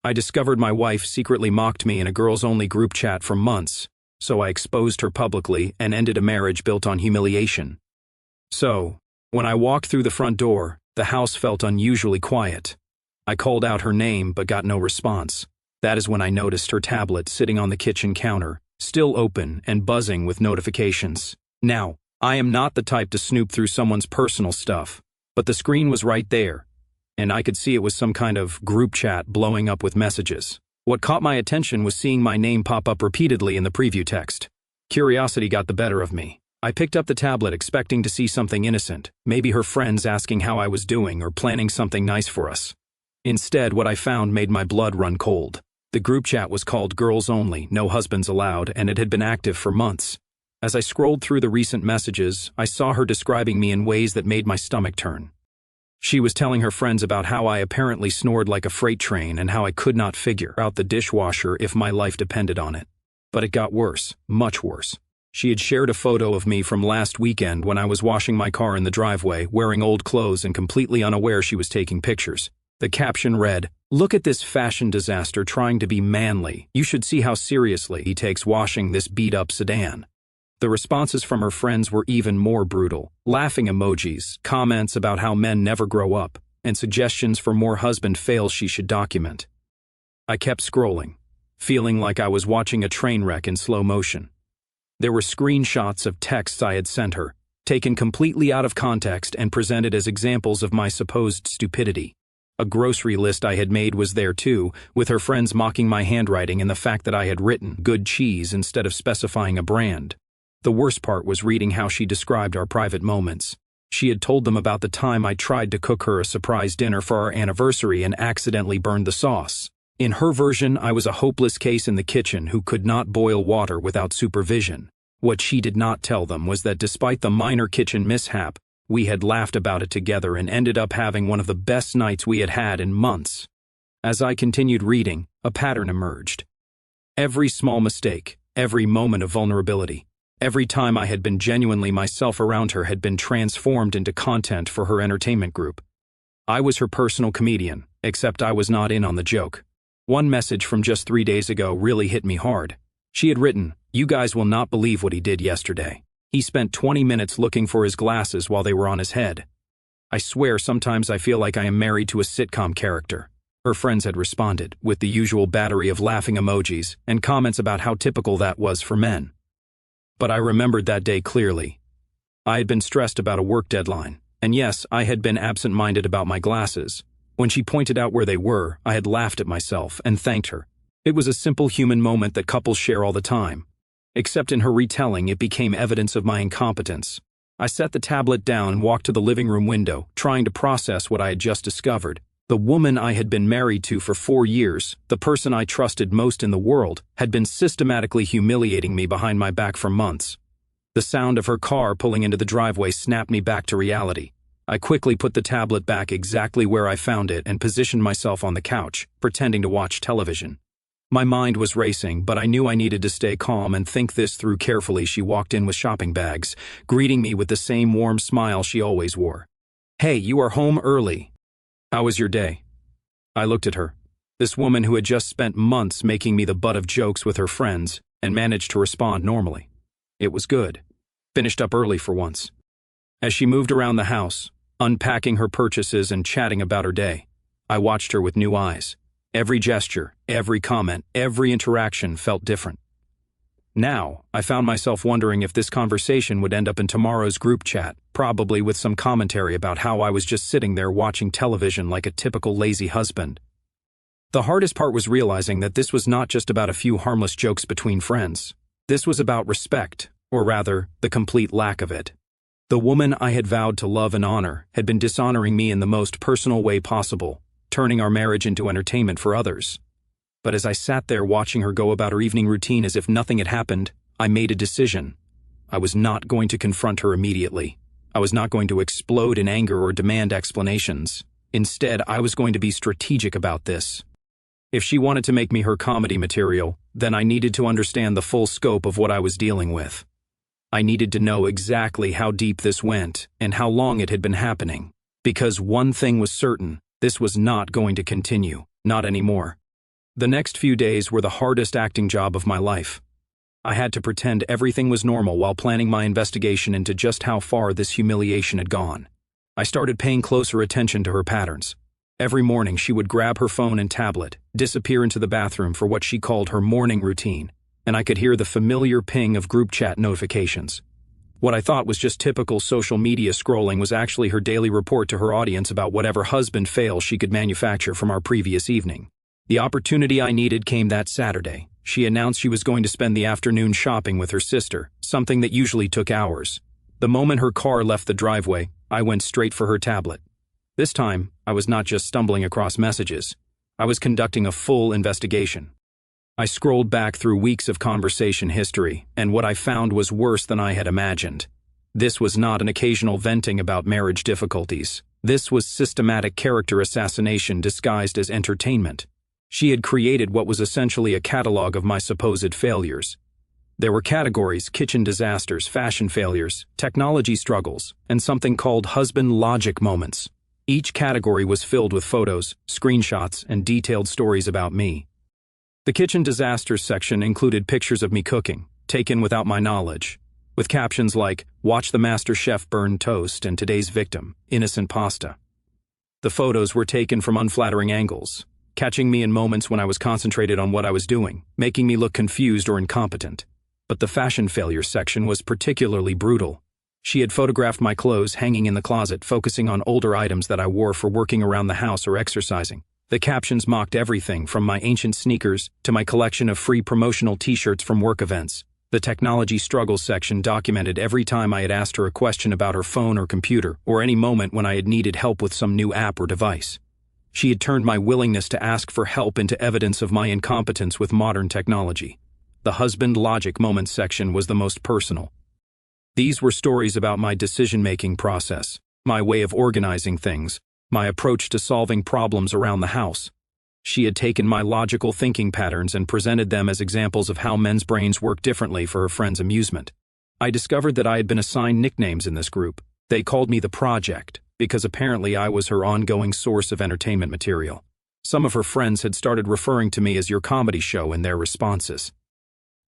I discovered my wife secretly mocked me in a girls-only group chat for months, so I exposed her publicly and ended a marriage built on humiliation. So, when I walked through the front door, the house felt unusually quiet. I called out her name but got no response. That is when I noticed her tablet sitting on the kitchen counter, still open and buzzing with notifications. Now, I am not the type to snoop through someone's personal stuff, but the screen was right there, and I could see it was some kind of group chat blowing up with messages. What caught my attention was seeing my name pop up repeatedly in the preview text. Curiosity got the better of me. I picked up the tablet expecting to see something innocent, maybe her friends asking how I was doing or planning something nice for us. Instead, what I found made my blood run cold. The group chat was called Girls Only, No Husbands Allowed, and it had been active for months. As I scrolled through the recent messages, I saw her describing me in ways that made my stomach turn. She was telling her friends about how I apparently snored like a freight train and how I could not figure out the dishwasher if my life depended on it. But it got worse, much worse. She had shared a photo of me from last weekend when I was washing my car in the driveway, wearing old clothes and completely unaware she was taking pictures. The caption read, "Look at this fashion disaster trying to be manly. You should see how seriously he takes washing this beat-up sedan." The responses from her friends were even more brutal. Laughing emojis, comments about how men never grow up, and suggestions for more husband fails she should document. I kept scrolling, feeling like I was watching a train wreck in slow motion. There were screenshots of texts I had sent her, taken completely out of context and presented as examples of my supposed stupidity. A grocery list I had made was there too, with her friends mocking my handwriting and the fact that I had written good cheese instead of specifying a brand. The worst part was reading how she described our private moments. She had told them about the time I tried to cook her a surprise dinner for our anniversary and accidentally burned the sauce. In her version, I was a hopeless case in the kitchen who could not boil water without supervision. What she did not tell them was that despite the minor kitchen mishap, we had laughed about it together and ended up having one of the best nights we had had in months. As I continued reading, a pattern emerged. Every small mistake, every moment of vulnerability, every time I had been genuinely myself around her had been transformed into content for her entertainment group. I was her personal comedian, except I was not in on the joke. One message from just 3 days ago really hit me hard. She had written, "You guys will not believe what he did yesterday. He spent 20 minutes looking for his glasses while they were on his head. I swear sometimes I feel like I am married to a sitcom character." Her friends had responded, with the usual battery of laughing emojis and comments about how typical that was for men. But I remembered that day clearly. I had been stressed about a work deadline, and yes, I had been absent-minded about my glasses. When she pointed out where they were, I had laughed at myself and thanked her. It was a simple human moment that couples share all the time. Except in her retelling, it became evidence of my incompetence. I set the tablet down and walked to the living room window, trying to process what I had just discovered. The woman I had been married to for 4 years, the person I trusted most in the world, had been systematically humiliating me behind my back for months. The sound of her car pulling into the driveway snapped me back to reality. I quickly put the tablet back exactly where I found it and positioned myself on the couch, pretending to watch television. My mind was racing, but I knew I needed to stay calm and think this through carefully. She walked in with shopping bags, greeting me with the same warm smile she always wore. "Hey, you are home early. How was your day?" I looked at her. This woman who had just spent months making me the butt of jokes with her friends and managed to respond normally. It was good. Finished up early for once. As she moved around the house, unpacking her purchases and chatting about her day, I watched her with new eyes. Every gesture, every comment, every interaction felt different. Now, I found myself wondering if this conversation would end up in tomorrow's group chat, probably with some commentary about how I was just sitting there watching television like a typical lazy husband. The hardest part was realizing that this was not just about a few harmless jokes between friends. This was about respect, or rather, the complete lack of it. The woman I had vowed to love and honor had been dishonoring me in the most personal way possible, turning our marriage into entertainment for others. But as I sat there watching her go about her evening routine as if nothing had happened, I made a decision. I was not going to confront her immediately. I was not going to explode in anger or demand explanations. Instead, I was going to be strategic about this. If she wanted to make me her comedy material, then I needed to understand the full scope of what I was dealing with. I needed to know exactly how deep this went and how long it had been happening. Because one thing was certain, this was not going to continue, not anymore. The next few days were the hardest acting job of my life. I had to pretend everything was normal while planning my investigation into just how far this humiliation had gone. I started paying closer attention to her patterns. Every morning she would grab her phone and tablet, disappear into the bathroom for what she called her morning routine, and I could hear the familiar ping of group chat notifications. What I thought was just typical social media scrolling was actually her daily report to her audience about whatever husband fail she could manufacture from our previous evening. The opportunity I needed came that Saturday. She announced she was going to spend the afternoon shopping with her sister, something that usually took hours. The moment her car left the driveway, I went straight for her tablet. This time, I was not just stumbling across messages. I was conducting a full investigation. I scrolled back through weeks of conversation history, and what I found was worse than I had imagined. This was not an occasional venting about marriage difficulties. This was systematic character assassination disguised as entertainment. She had created what was essentially a catalog of my supposed failures. There were categories: kitchen disasters, fashion failures, technology struggles, and something called husband logic moments. Each category was filled with photos, screenshots, and detailed stories about me. The kitchen disasters section included pictures of me cooking, taken without my knowledge, with captions like, "Watch the master chef burn toast," and "Today's victim, innocent pasta." The photos were taken from unflattering angles, catching me in moments when I was concentrated on what I was doing, making me look confused or incompetent. But the fashion failure section was particularly brutal. She had photographed my clothes hanging in the closet, focusing on older items that I wore for working around the house or exercising. The captions mocked everything from my ancient sneakers to my collection of free promotional t-shirts from work events. The technology struggles section documented every time I had asked her a question about her phone or computer, or any moment when I had needed help with some new app or device. She had turned my willingness to ask for help into evidence of my incompetence with modern technology. The husband logic moments section was the most personal. These were stories about my decision-making process, my way of organizing things, my approach to solving problems around the house. She had taken my logical thinking patterns and presented them as examples of how men's brains work differently for her friends' amusement. I discovered that I had been assigned nicknames in this group. They called me the Project, because apparently I was her ongoing source of entertainment material. Some of her friends had started referring to me as your comedy show in their responses.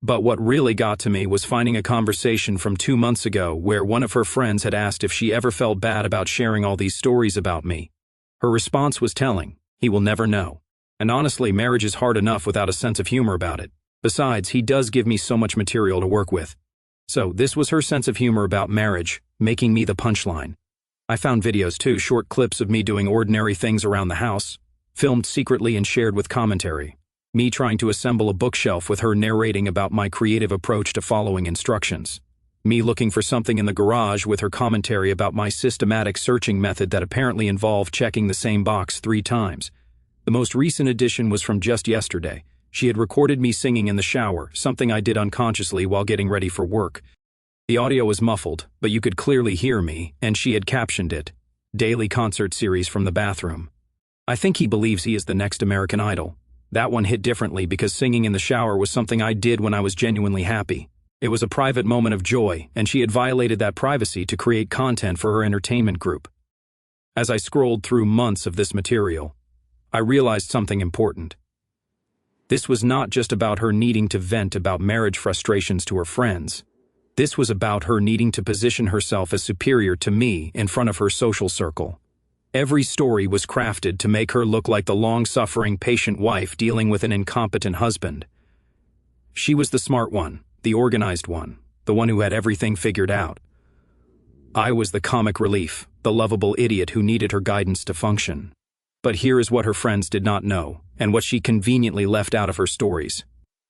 But what really got to me was finding a conversation from 2 months ago where one of her friends had asked if she ever felt bad about sharing all these stories about me. Her response was telling: "He will never know. And honestly, marriage is hard enough without a sense of humor about it. Besides, he does give me so much material to work with." So this was her sense of humor about marriage, making me the punchline. I found videos too, short clips of me doing ordinary things around the house, filmed secretly and shared with commentary. Me trying to assemble a bookshelf with her narrating about my creative approach to following instructions. Me looking for something in the garage with her commentary about my systematic searching method that apparently involved checking the same box 3 times. The most recent addition was from just yesterday. She had recorded me singing in the shower, something I did unconsciously while getting ready for work. The audio was muffled, but you could clearly hear me, and she had captioned it, "Daily concert series from the bathroom." I think he believes he is the next American Idol. That one hit differently because singing in the shower was something I did when I was genuinely happy. It was a private moment of joy, and she had violated that privacy to create content for her entertainment group. As I scrolled through months of this material, I realized something important. This was not just about her needing to vent about marriage frustrations to her friends. This was about her needing to position herself as superior to me in front of her social circle. Every story was crafted to make her look like the long-suffering, patient wife dealing with an incompetent husband. She was the smart one, the organized one, the one who had everything figured out. I was the comic relief, the lovable idiot who needed her guidance to function. But here is what her friends did not know, and what she conveniently left out of her stories.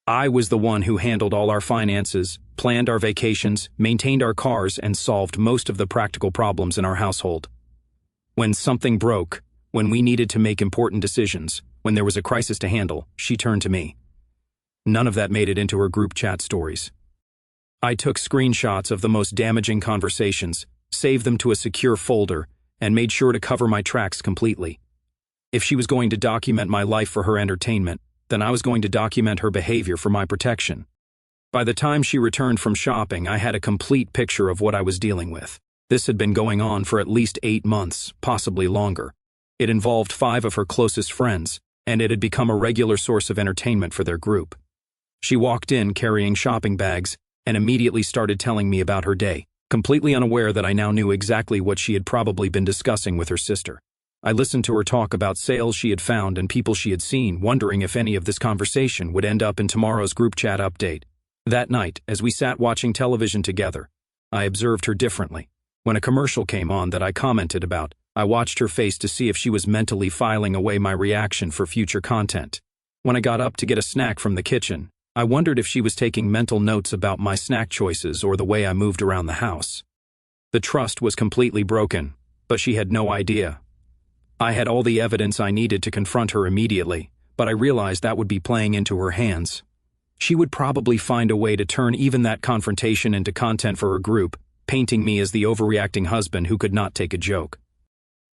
I was the one who handled all our finances, planned our vacations, maintained our cars, and solved most of the practical problems in our household. When something broke, when we needed to make important decisions, when there was a crisis to handle, she turned to me. None of that made it into her group chat stories. I took screenshots of the most damaging conversations, saved them to a secure folder, and made sure to cover my tracks completely. If she was going to document my life for her entertainment, then I was going to document her behavior for my protection. By the time she returned from shopping, I had a complete picture of what I was dealing with. This had been going on for at least 8 months, possibly longer. It involved 5 of her closest friends, and it had become a regular source of entertainment for their group. She walked in carrying shopping bags and immediately started telling me about her day, completely unaware that I now knew exactly what she had probably been discussing with her sister. I listened to her talk about sales she had found and people she had seen, wondering if any of this conversation would end up in tomorrow's group chat update. That night, as we sat watching television together, I observed her differently. When a commercial came on that I commented about, I watched her face to see if she was mentally filing away my reaction for future content. When I got up to get a snack from the kitchen, I wondered if she was taking mental notes about my snack choices or the way I moved around the house. The trust was completely broken, but she had no idea. I had all the evidence I needed to confront her immediately, but I realized that would be playing into her hands. She would probably find a way to turn even that confrontation into content for her group, painting me as the overreacting husband who could not take a joke.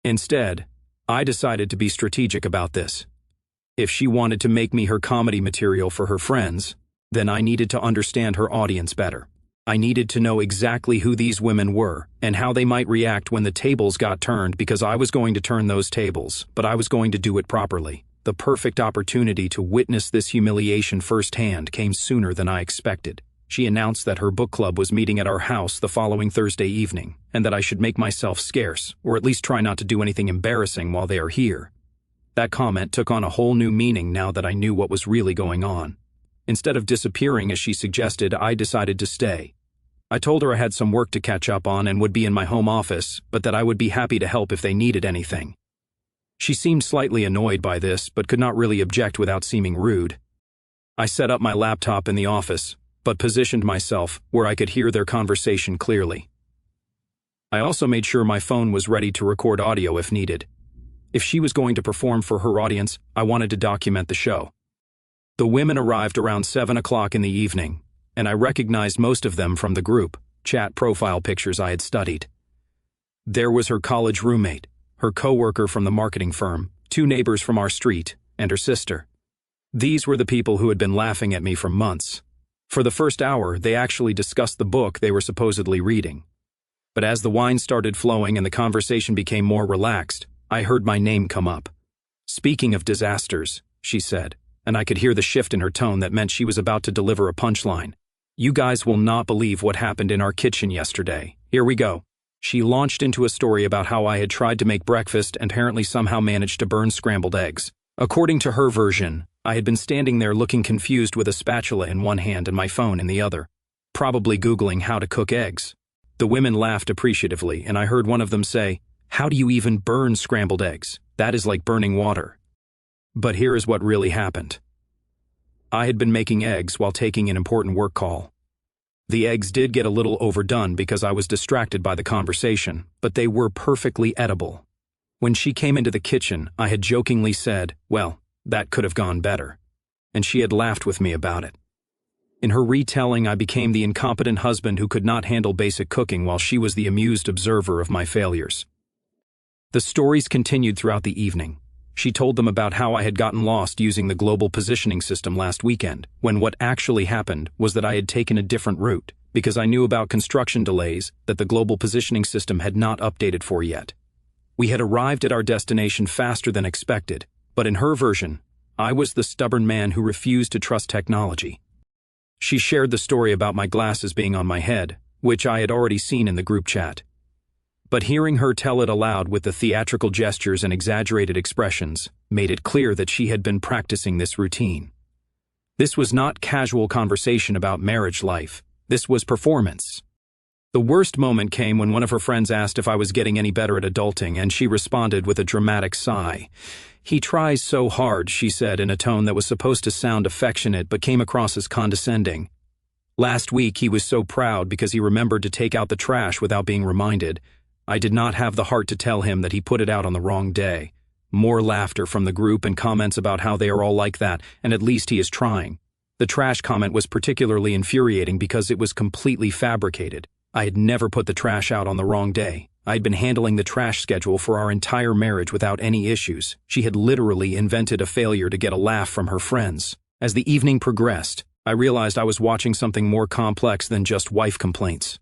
Instead, I decided to be strategic about this. If she wanted to make me her comedy material for her friends, then I needed to understand her audience better. I needed to know exactly who these women were and how they might react when the tables got turned, because I was going to turn those tables, but I was going to do it properly. The perfect opportunity to witness this humiliation firsthand came sooner than I expected. She announced that her book club was meeting at our house the following Thursday evening, and that I should make myself scarce, or at least try not to do anything embarrassing while they are here. That comment took on a whole new meaning now that I knew what was really going on. Instead of disappearing as she suggested, I decided to stay. I told her I had some work to catch up on and would be in my home office, but that I would be happy to help if they needed anything. She seemed slightly annoyed by this, but could not really object without seeming rude. I set up my laptop in the office, but positioned myself where I could hear their conversation clearly. I also made sure my phone was ready to record audio if needed. If she was going to perform for her audience, I wanted to document the show. The women arrived around 7 o'clock in the evening, and I recognized most of them from the group chat profile pictures I had studied. There was her college roommate, her coworker from the marketing firm, 2 neighbors from our street, and her sister. These were the people who had been laughing at me for months. For the first hour, they actually discussed the book they were supposedly reading. But as the wine started flowing and the conversation became more relaxed, I heard my name come up. "Speaking of disasters," she said, and I could hear the shift in her tone that meant she was about to deliver a punchline. "You guys will not believe what happened in our kitchen yesterday. Here we go." She launched into a story about how I had tried to make breakfast and apparently somehow managed to burn scrambled eggs. According to her version, I had been standing there looking confused with a spatula in one hand and my phone in the other, probably Googling how to cook eggs. The women laughed appreciatively, and I heard one of them say, "How do you even burn scrambled eggs? That is like burning water." But here is what really happened. I had been making eggs while taking an important work call. The eggs did get a little overdone because I was distracted by the conversation, but they were perfectly edible. When she came into the kitchen, I had jokingly said, "Well, that could have gone better," and she had laughed with me about it. In her retelling, I became the incompetent husband who could not handle basic cooking while she was the amused observer of my failures. The stories continued throughout the evening. She told them about how I had gotten lost using the global positioning system last weekend, when what actually happened was that I had taken a different route, because I knew about construction delays that the global positioning system had not updated for yet. We had arrived at our destination faster than expected, but in her version, I was the stubborn man who refused to trust technology. She shared the story about my glasses being on my head, which I had already seen in the group chat. But hearing her tell it aloud with the theatrical gestures and exaggerated expressions made it clear that she had been practicing this routine. This was not casual conversation about marriage life. This was performance. The worst moment came when one of her friends asked if I was getting any better at adulting, and she responded with a dramatic sigh. "He tries so hard," she said in a tone that was supposed to sound affectionate but came across as condescending. "Last week he was so proud because he remembered to take out the trash without being reminded. I did not have the heart to tell him that he put it out on the wrong day." More laughter from the group and comments about how they are all like that, and at least he is trying. The trash comment was particularly infuriating because it was completely fabricated. I had never put the trash out on the wrong day. I had been handling the trash schedule for our entire marriage without any issues. She had literally invented a failure to get a laugh from her friends. As the evening progressed, I realized I was watching something more complex than just wife complaints.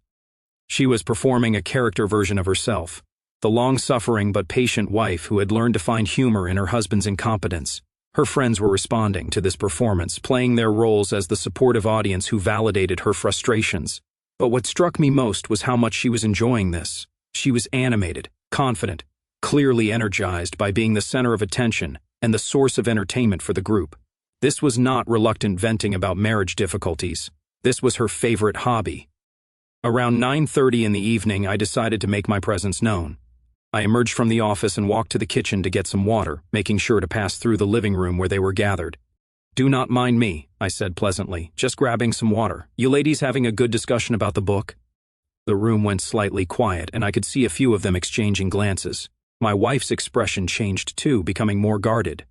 She was performing a character version of herself, the long-suffering but patient wife who had learned to find humor in her husband's incompetence. Her friends were responding to this performance, playing their roles as the supportive audience who validated her frustrations. But what struck me most was how much she was enjoying this. She was animated, confident, clearly energized by being the center of attention and the source of entertainment for the group. This was not reluctant venting about marriage difficulties. This was her favorite hobby. Around 9:30 in the evening, I decided to make my presence known. I emerged from the office and walked to the kitchen to get some water, making sure to pass through the living room where they were gathered. "Do not mind me," I said pleasantly, "just grabbing some water. You ladies having a good discussion about the book?" The room went slightly quiet, and I could see a few of them exchanging glances. My wife's expression changed too, becoming more guarded.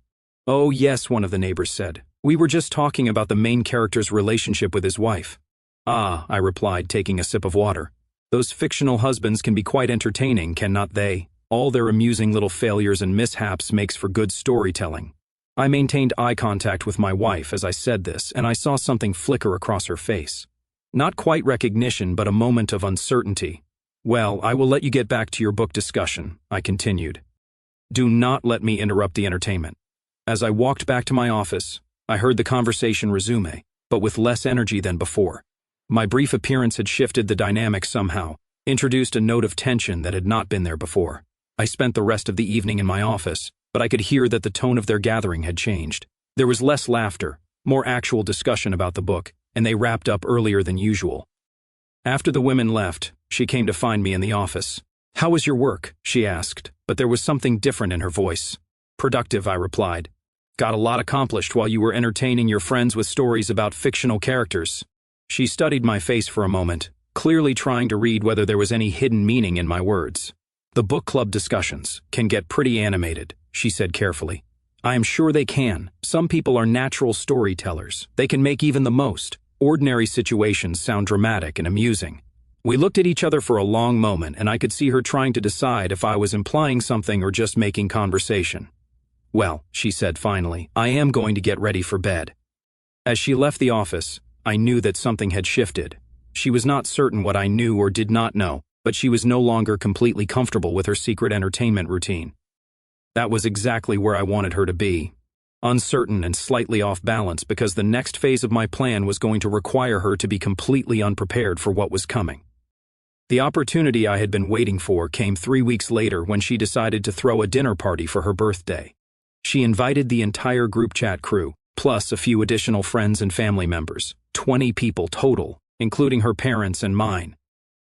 "Oh yes," one of the neighbors said. "We were just talking about the main character's relationship with his wife." "Ah," I replied, taking a sip of water. "Those fictional husbands can be quite entertaining, cannot they? All their amusing little failures and mishaps makes for good storytelling." I maintained eye contact with my wife as I said this, and I saw something flicker across her face. Not quite recognition, but a moment of uncertainty. "Well, I will let you get back to your book discussion," I continued. "Do not let me interrupt the entertainment." As I walked back to my office, I heard the conversation resume, but with less energy than before. My brief appearance had shifted the dynamic somehow, introduced a note of tension that had not been there before. I spent the rest of the evening in my office, but I could hear that the tone of their gathering had changed. There was less laughter, more actual discussion about the book, and they wrapped up earlier than usual. After the women left, she came to find me in the office. "How was your work?" she asked, but there was something different in her voice. "Productive," I replied. "Got a lot accomplished while you were entertaining your friends with stories about fictional characters." She studied my face for a moment, clearly trying to read whether there was any hidden meaning in my words. "The book club discussions can get pretty animated," she said carefully. "I am sure they can. Some people are natural storytellers. They can make even the most ordinary situations sound dramatic and amusing." We looked at each other for a long moment, and I could see her trying to decide if I was implying something or just making conversation. "Well," she said finally, "I am going to get ready for bed." As she left the office, I knew that something had shifted. She was not certain what I knew or did not know, but she was no longer completely comfortable with her secret entertainment routine. That was exactly where I wanted her to be. Uncertain and slightly off balance, because the next phase of my plan was going to require her to be completely unprepared for what was coming. The opportunity I had been waiting for came 3 weeks later when she decided to throw a dinner party for her birthday. She invited the entire group chat crew, plus a few additional friends and family members, 20 people total, including her parents and mine.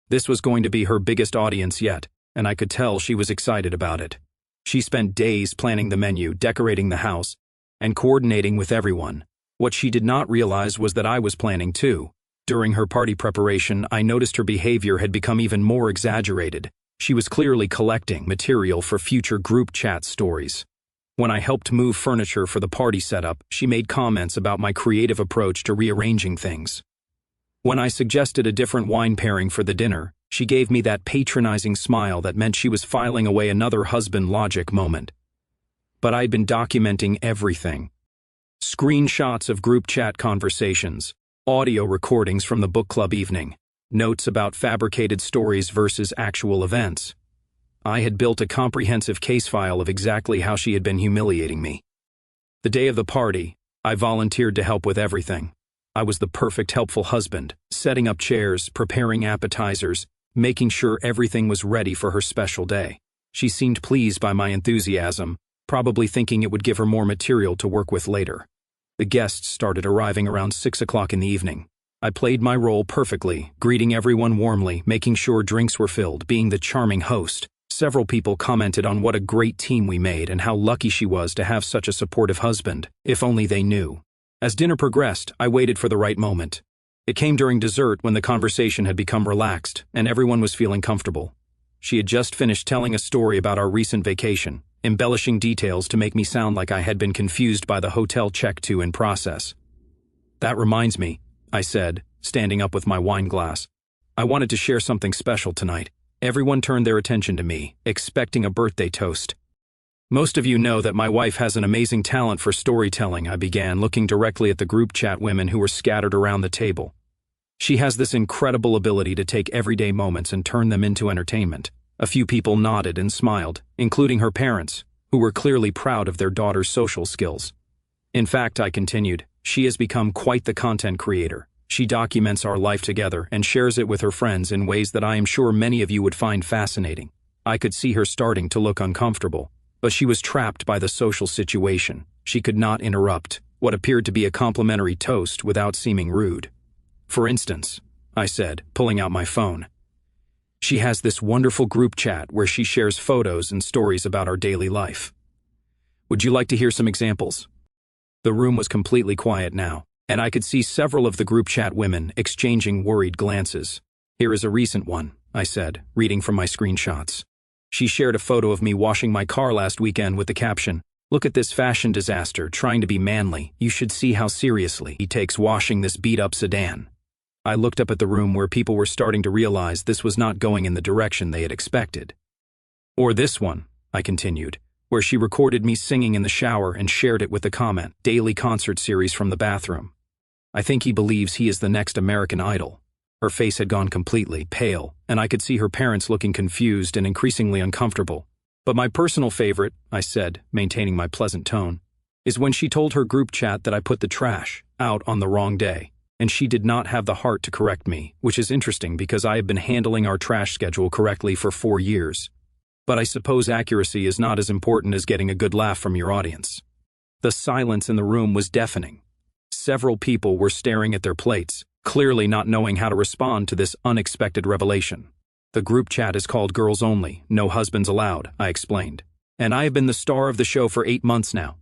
This was going to be her biggest audience yet, and I could tell she was excited about it. She spent days planning the menu, decorating the house, and coordinating with everyone. What she did not realize was that I was planning too. During her party preparation, I noticed her behavior had become even more exaggerated. She was clearly collecting material for future group chat stories. When I helped move furniture for the party setup, she made comments about my creative approach to rearranging things. When I suggested a different wine pairing for the dinner, she gave me that patronizing smile that meant she was filing away another husband logic moment. But I'd been documenting everything. Screenshots of group chat conversations, audio recordings from the book club evening, notes about fabricated stories versus actual events. I had built a comprehensive case file of exactly how she had been humiliating me. The day of the party, I volunteered to help with everything. I was the perfect helpful husband, setting up chairs, preparing appetizers, making sure everything was ready for her special day. She seemed pleased by my enthusiasm, probably thinking it would give her more material to work with later. The guests started arriving around 6 o'clock in the evening. I played my role perfectly, greeting everyone warmly, making sure drinks were filled, being the charming host. Several people commented on what a great team we made and how lucky she was to have such a supportive husband, if only they knew. As dinner progressed, I waited for the right moment. It came during dessert when the conversation had become relaxed and everyone was feeling comfortable. She had just finished telling a story about our recent vacation, embellishing details to make me sound like I had been confused by the hotel check-to in process. "That reminds me," I said, standing up with my wine glass. "I wanted to share something special tonight." Everyone turned their attention to me, expecting a birthday toast. "Most of you know that my wife has an amazing talent for storytelling," I began, looking directly at the group chat women who were scattered around the table. "She has this incredible ability to take everyday moments and turn them into entertainment." A few people nodded and smiled, including her parents, who were clearly proud of their daughter's social skills. In fact, I continued, she has become quite the content creator. She documents our life together and shares it with her friends in ways that I am sure many of you would find fascinating. I could see her starting to look uncomfortable, but she was trapped by the social situation. She could not interrupt what appeared to be a complimentary toast without seeming rude. For instance, I said, pulling out my phone, she has this wonderful group chat where she shares photos and stories about our daily life. Would you like to hear some examples? The room was completely quiet now, and I could see several of the group chat women exchanging worried glances. Here is a recent one, I said, reading from my screenshots. She shared a photo of me washing my car last weekend with the caption, "Look at this fashion disaster trying to be manly. You should see how seriously he takes washing this beat-up sedan." I looked up at the room where people were starting to realize this was not going in the direction they had expected. Or this one, I continued, where she recorded me singing in the shower and shared it with the comment, "Daily concert series from the bathroom." I think he believes he is the next American Idol. Her face had gone completely pale, and I could see her parents looking confused and increasingly uncomfortable. But my personal favorite, I said, maintaining my pleasant tone, is when she told her group chat that I put the trash out on the wrong day, and she did not have the heart to correct me, which is interesting because I have been handling our trash schedule correctly for 4 years. But I suppose accuracy is not as important as getting a good laugh from your audience. The silence in the room was deafening. Several people were staring at their plates, clearly not knowing how to respond to this unexpected revelation. The group chat is called Girls Only, No Husbands Allowed, I explained. And I have been the star of the show for 8 months now.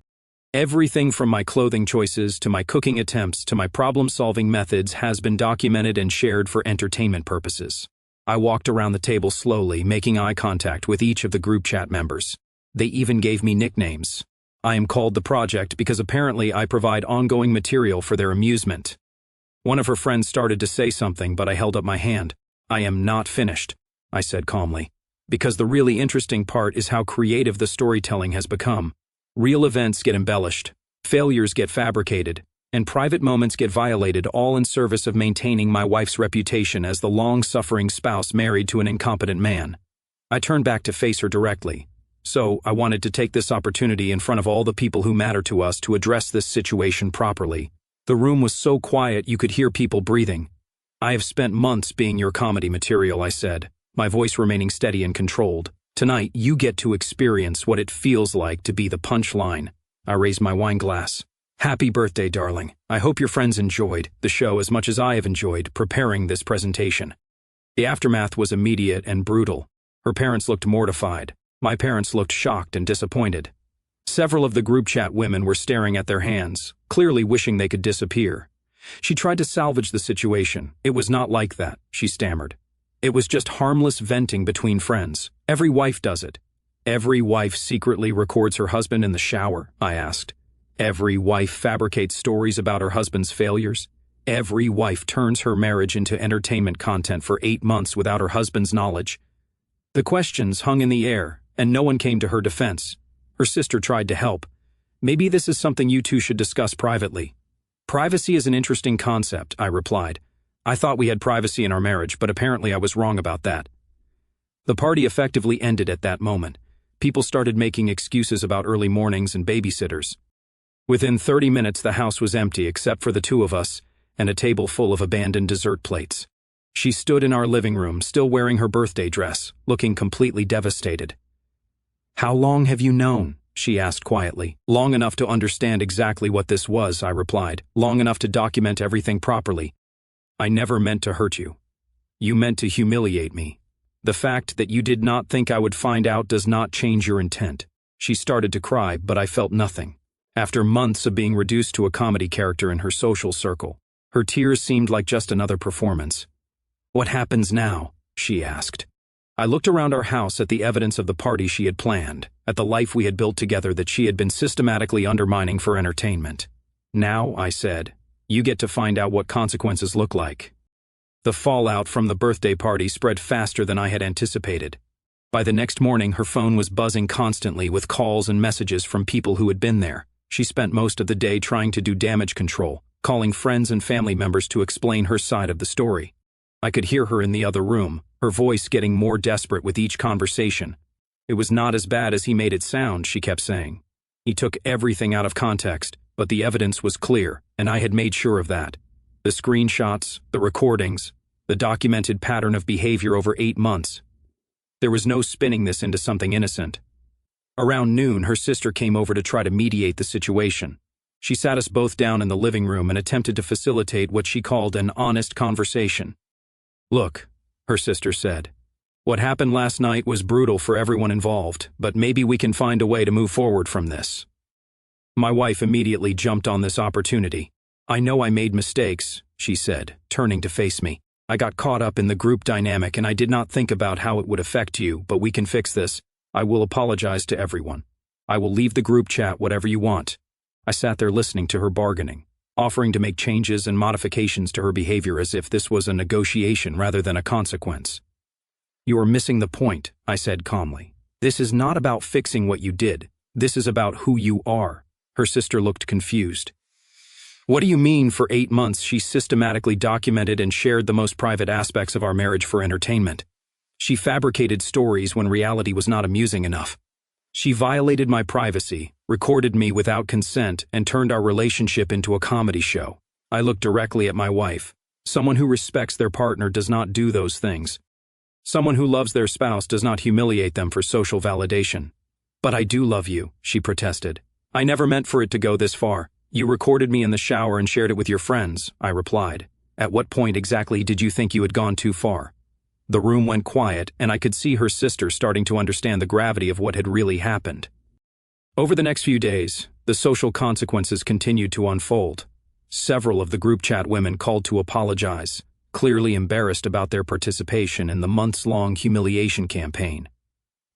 Everything from my clothing choices to my cooking attempts to my problem-solving methods has been documented and shared for entertainment purposes. I walked around the table slowly, making eye contact with each of the group chat members. They even gave me nicknames. I am called The Project because apparently I provide ongoing material for their amusement. One of her friends started to say something, but I held up my hand. "I am not finished," I said calmly, because the really interesting part is how creative the storytelling has become. Real events get embellished, failures get fabricated, and private moments get violated, all in service of maintaining my wife's reputation as the long-suffering spouse married to an incompetent man. I turned back to face her directly. So, I wanted to take this opportunity in front of all the people who matter to us to address this situation properly. The room was so quiet you could hear people breathing. "I have spent months being your comedy material," I said, my voice remaining steady and controlled. "Tonight, you get to experience what it feels like to be the punchline." I raised my wine glass. "Happy birthday, darling. I hope your friends enjoyed the show as much as I have enjoyed preparing this presentation." The aftermath was immediate and brutal. Her parents looked mortified. My parents looked shocked and disappointed. Several of the group chat women were staring at their hands, clearly wishing they could disappear. She tried to salvage the situation. "It was not like that," she stammered. "It was just harmless venting between friends. Every wife does it." "Every wife secretly records her husband in the shower?" I asked. "Every wife fabricates stories about her husband's failures? Every wife turns her marriage into entertainment content for 8 months without her husband's knowledge?" The questions hung in the air, and no one came to her defense. Her sister tried to help. "Maybe this is something you two should discuss privately." "Privacy is an interesting concept," I replied. "I thought we had privacy in our marriage, but apparently I was wrong about that." The party effectively ended at that moment. People started making excuses about early mornings and babysitters. Within 30 minutes, the house was empty except for the two of us and a table full of abandoned dessert plates. She stood in our living room, still wearing her birthday dress, looking completely devastated. "How long have you known?" she asked quietly. "Long enough to understand exactly what this was," I replied. "Long enough to document everything properly." "I never meant to hurt you. You meant to humiliate me. The fact that you did not think I would find out does not change your intent." She started to cry, but I felt nothing. After months of being reduced to a comedy character in her social circle, her tears seemed like just another performance. "What happens now?" she asked. I looked around our house at the evidence of the party she had planned, at the life we had built together that she had been systematically undermining for entertainment. "Now," I said, "you get to find out what consequences look like." The fallout from the birthday party spread faster than I had anticipated. By the next morning, her phone was buzzing constantly with calls and messages from people who had been there. She spent most of the day trying to do damage control, calling friends and family members to explain her side of the story. I could hear her in the other room, her voice getting more desperate with each conversation. "It was not as bad as he made it sound," she kept saying. "He took everything out of context. but the evidence was clear, and I had made sure of that. The screenshots, the recordings, the documented pattern of behavior over 8 months. There was no spinning this into something innocent. Around noon, her sister came over to try to mediate the situation. She sat us both down in the living room and attempted to facilitate what she called an honest conversation. "Look," her sister said, "what happened last night was brutal for everyone involved, but maybe we can find a way to move forward from this." My wife immediately jumped on this opportunity. "I know I made mistakes," she said, turning to face me. "I got caught up in the group dynamic and I did not think about how it would affect you, but we can fix this. I will apologize to everyone. I will leave the group chat whatever you want." I sat there listening to her bargaining, offering to make changes and modifications to her behavior as if this was a negotiation rather than a consequence. "You are missing the point," I said calmly. "This is not about fixing what you did. This is about who you are." Her sister looked confused. "What do you mean for 8 months she systematically documented and shared the most private aspects of our marriage for entertainment? She fabricated stories when reality was not amusing enough. She violated my privacy, recorded me without consent, and turned our relationship into a comedy show." I looked directly at my wife. Someone who respects their partner does not do those things. Someone who loves their spouse does not humiliate them for social validation. "But I do love you," she protested. "I never meant for it to go this far. You recorded me in the shower and shared it with your friends," I replied. "At what point exactly did you think you had gone too far?" The room went quiet, and I could see her sister starting to understand the gravity of what had really happened. Over the next few days, the social consequences continued to unfold. Several of the group chat women called to apologize, clearly embarrassed about their participation in the months-long humiliation campaign.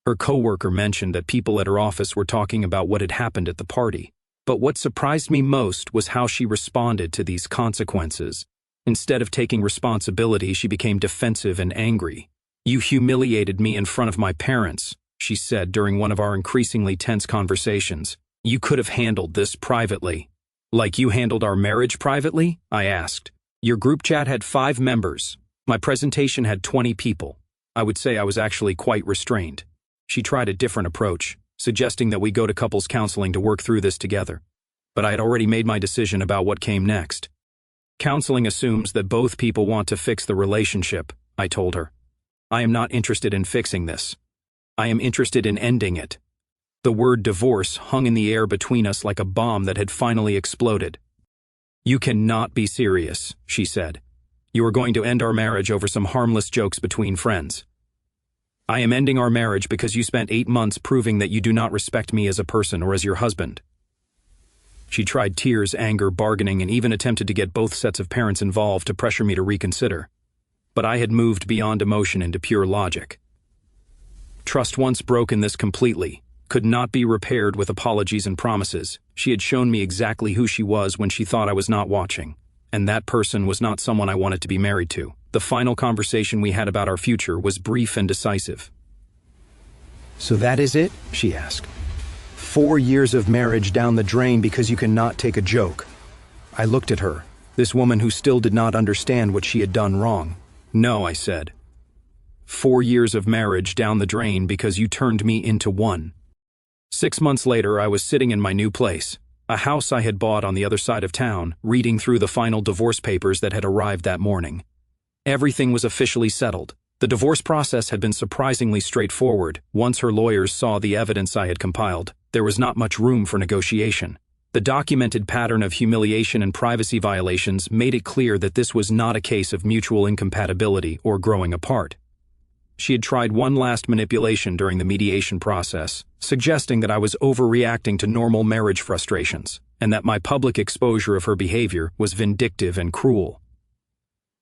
Her coworker mentioned that people at her office were talking about what had happened at the party. But what surprised me most was how she responded to these consequences. Instead of taking responsibility, she became defensive and angry. "You humiliated me in front of my parents," she said during one of our increasingly tense conversations. "You could have handled this privately." "Like you handled our marriage privately?" I asked. "Your group chat had 5 members. My presentation had 20 people. I would say I was actually quite restrained." She tried a different approach, suggesting that we go to couples counseling to work through this together. But I had already made my decision about what came next. "Counseling assumes that both people want to fix the relationship," I told her. "I am not interested in fixing this. I am interested in ending it." The word divorce hung in the air between us like a bomb that had finally exploded. "You cannot be serious," she said. "You are going to end our marriage over some harmless jokes between friends." "I am ending our marriage because you spent 8 months proving that you do not respect me as a person or as your husband." She tried tears, anger, bargaining, and even attempted to get both sets of parents involved to pressure me to reconsider. But I had moved beyond emotion into pure logic. Trust once broken, this completely could not be repaired with apologies and promises. She had shown me exactly who she was when she thought I was not watching, and that person was not someone I wanted to be married to. The final conversation we had about our future was brief and decisive. "So that is it?" she asked. 4 years of marriage down the drain because you cannot take a joke." I looked at her, this woman who still did not understand what she had done wrong. "No," I said. 4 years of marriage down the drain because you turned me into one." 6 months later, I was sitting in my new place, a house I had bought on the other side of town, reading through the final divorce papers that had arrived that morning. Everything was officially settled. The divorce process had been surprisingly straightforward. Once her lawyers saw the evidence I had compiled, there was not much room for negotiation. The documented pattern of humiliation and privacy violations made it clear that this was not a case of mutual incompatibility or growing apart. She had tried one last manipulation during the mediation process, suggesting that I was overreacting to normal marriage frustrations, and that my public exposure of her behavior was vindictive and cruel.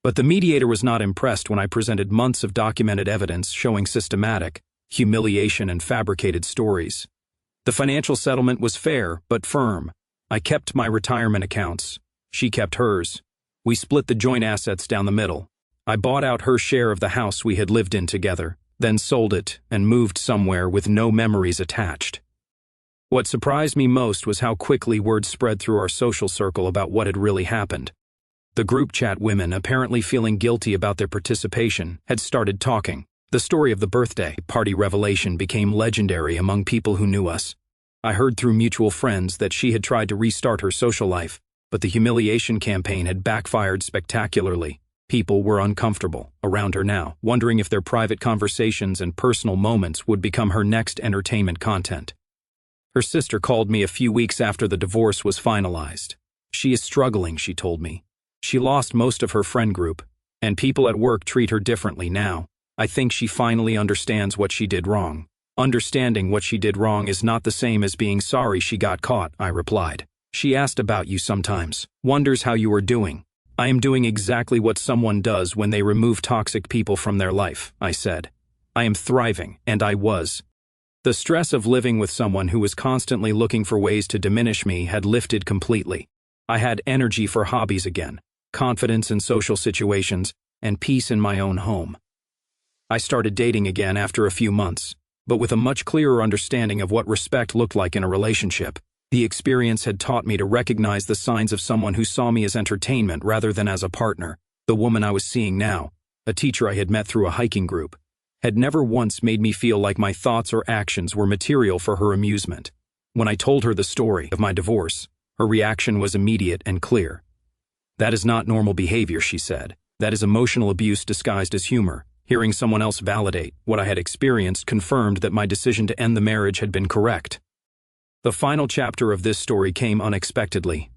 But the mediator was not impressed when I presented months of documented evidence showing systematic humiliation and fabricated stories. The financial settlement was fair but firm. I kept my retirement accounts. She kept hers. We split the joint assets down the middle. I bought out her share of the house we had lived in together, then sold it and moved somewhere with no memories attached. What surprised me most was how quickly word spread through our social circle about what had really happened. The group chat women, apparently feeling guilty about their participation, had started talking. The story of the birthday party revelation became legendary among people who knew us. I heard through mutual friends that she had tried to restart her social life, but the humiliation campaign had backfired spectacularly. People were uncomfortable around her now, wondering if their private conversations and personal moments would become her next entertainment content. Her sister called me a few weeks after the divorce was finalized. She is struggling, she told me. She lost most of her friend group, and people at work treat her differently now. I think she finally understands what she did wrong. Understanding what she did wrong is not the same as being sorry she got caught, I replied. She asked about you sometimes, wonders how you are doing. I am doing exactly what someone does when they remove toxic people from their life, I said. I am thriving, and I was. The stress of living with someone who was constantly looking for ways to diminish me had lifted completely. I had energy for hobbies again, confidence in social situations, and peace in my own home. I started dating again after a few months, but with a much clearer understanding of what respect looked like in a relationship. The experience had taught me to recognize the signs of someone who saw me as entertainment rather than as a partner. The woman I was seeing now, a teacher I had met through a hiking group, had never once made me feel like my thoughts or actions were material for her amusement. When I told her the story of my divorce, her reaction was immediate and clear. That is not normal behavior, she said. That is emotional abuse disguised as humor. Hearing someone else validate what I had experienced confirmed that my decision to end the marriage had been correct. The final chapter of this story came unexpectedly.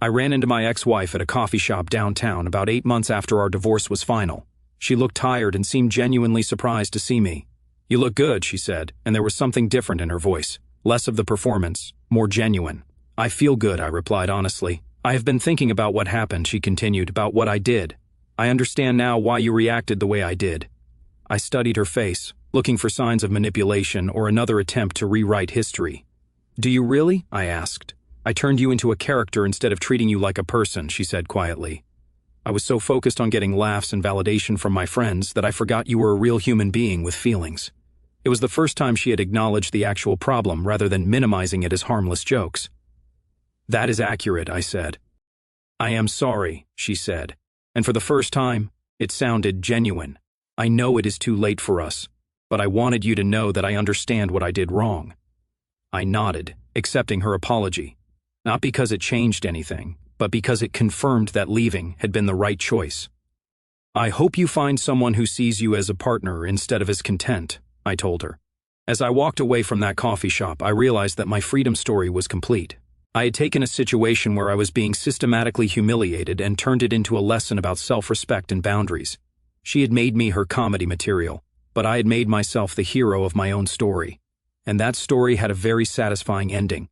I ran into my ex-wife at a coffee shop downtown about 8 months after our divorce was final. She looked tired and seemed genuinely surprised to see me. "You look good," she said, and there was something different in her voice. Less of the performance, more genuine. "I feel good," I replied honestly. "I have been thinking about what happened," she continued, "about what I did. I understand now why you reacted the way I did." I studied her face, looking for signs of manipulation or another attempt to rewrite history. "Do you really?" I asked. "I turned you into a character instead of treating you like a person," she said quietly. "I was so focused on getting laughs and validation from my friends that I forgot you were a real human being with feelings." It was the first time she had acknowledged the actual problem rather than minimizing it as harmless jokes. "That is accurate," I said. "I am sorry," she said. And for the first time, it sounded genuine. "I know it is too late for us, but I wanted you to know that I understand what I did wrong." I nodded, accepting her apology, not because it changed anything, but because it confirmed that leaving had been the right choice. "I hope you find someone who sees you as a partner instead of as content," I told her. As I walked away from that coffee shop, I realized that my freedom story was complete. I had taken a situation where I was being systematically humiliated and turned it into a lesson about self-respect and boundaries. She had made me her comedy material, but I had made myself the hero of my own story. And that story had a very satisfying ending.